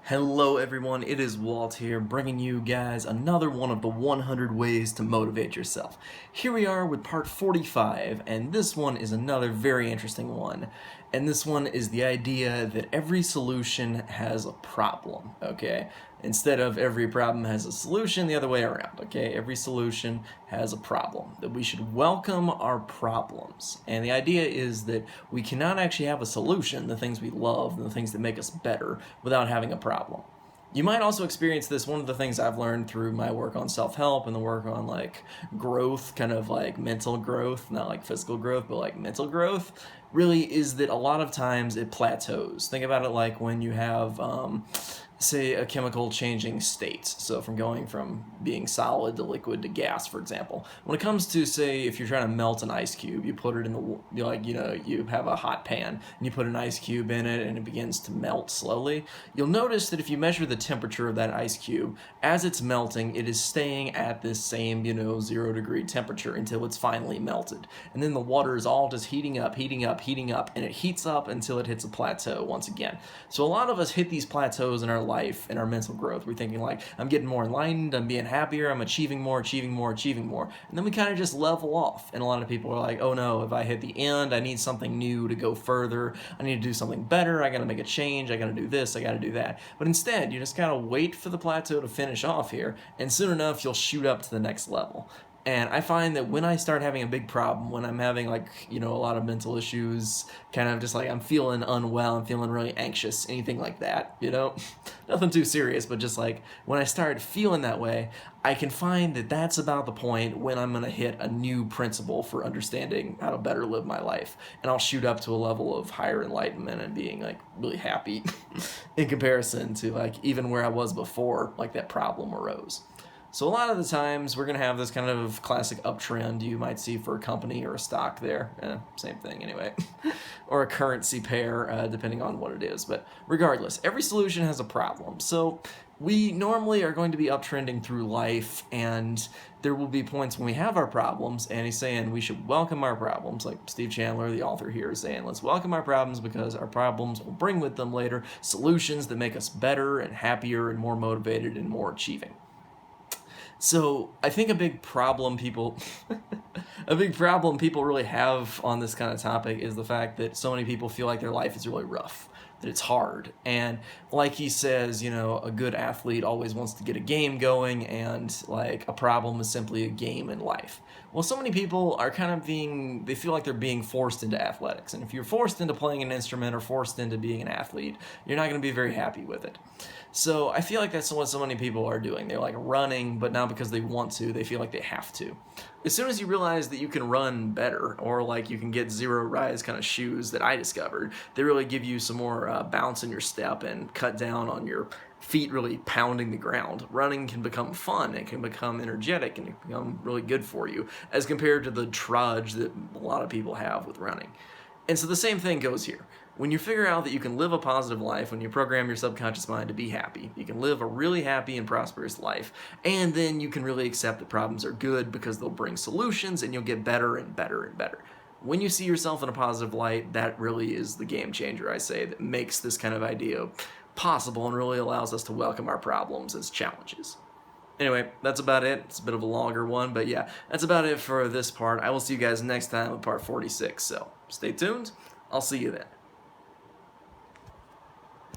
Hello everyone, it is Walt here, bringing you guys another one of the 100 ways to motivate yourself. Here we are with part 45, and this one is another very interesting one. And this one is the idea that every solution has a problem, okay? Instead of every problem has a solution, the other way around, okay? Every solution has a problem. That we should welcome our problems. And the idea is that we cannot actually have a solution, the things we love and the things that make us better, without having a problem. You might also experience this. One of the things I've learned through my work on self-help and the work on growth, kind of like mental growth, not like physical growth, but like mental growth, really is that a lot of times it plateaus. Think about it like when you have say a chemical changing states, so from going from being solid to liquid to gas, for example. When it comes to, say, if you're trying to melt an ice cube, you put it in you have a hot pan and you put an ice cube in it and it begins to melt slowly. You'll notice that if you measure the temperature of that ice cube as it's melting, it is staying at this same 0 degree temperature until it's finally melted, and then the water is all just heating up, and it heats up until it hits a plateau once again. So a lot of us hit these plateaus in our life, in our mental growth. We're thinking like, I'm getting more enlightened, I'm being happier, I'm achieving more, and then we kind of just level off. And a lot of people are like, oh no, if I hit the end, I need something new to go further, I need to do something better, I gotta make a change, I gotta do this, I gotta do that. But instead, you just gotta wait for the plateau to finish off here, and soon enough you'll shoot up to the next level. And I find that when I start having a big problem, when I'm having a lot of mental issues, kind of just like I'm feeling unwell, I'm feeling really anxious, anything like that, nothing too serious, but just like when I start feeling that way, I can find that that's about the point when I'm going to hit a new principle for understanding how to better live my life. And I'll shoot up to a level of higher enlightenment and being like really happy in comparison to like even where I was before like that problem arose. So a lot of the times we're going to have this kind of classic uptrend you might see for a company or a stock there. Same thing anyway. Or a currency pair, depending on what it is. But regardless, every solution has a problem. So we normally are going to be uptrending through life, and there will be points when we have our problems, and he's saying we should welcome our problems, like Steve Chandler, the author here, is saying, let's welcome our problems because our problems will bring with them later solutions that make us better and happier and more motivated and more achieving. So I think a big problem people really have on this kind of topic is the fact that so many people feel like their life is really rough, that it's hard. And like he says, a good athlete always wants to get a game going, and like a problem is simply a game in life. Well, so many people are they feel like they're being forced into athletics. And if you're forced into playing an instrument or forced into being an athlete, you're not going to be very happy with it. So I feel like that's what so many people are doing. They're like running, but not because they want to, they feel like they have to. As soon as you realize that you can run better, or like you can get zero rise kind of shoes that I discovered, they really give you some more bounce in your step and cut down on your feet really pounding the ground. Running can become fun, it can become energetic, and it can become really good for you as compared to the trudge that a lot of people have with running. And so the same thing goes here. When you figure out that you can live a positive life, when you program your subconscious mind to be happy, you can live a really happy and prosperous life, and then you can really accept that problems are good because they'll bring solutions and you'll get better and better and better. When you see yourself in a positive light, that really is the game changer, I say, that makes this kind of idea possible and really allows us to welcome our problems as challenges. Anyway, that's about it. It's a bit of a longer one, but yeah, that's about it for this part. I will see you guys next time with part 46, so stay tuned. I'll see you then.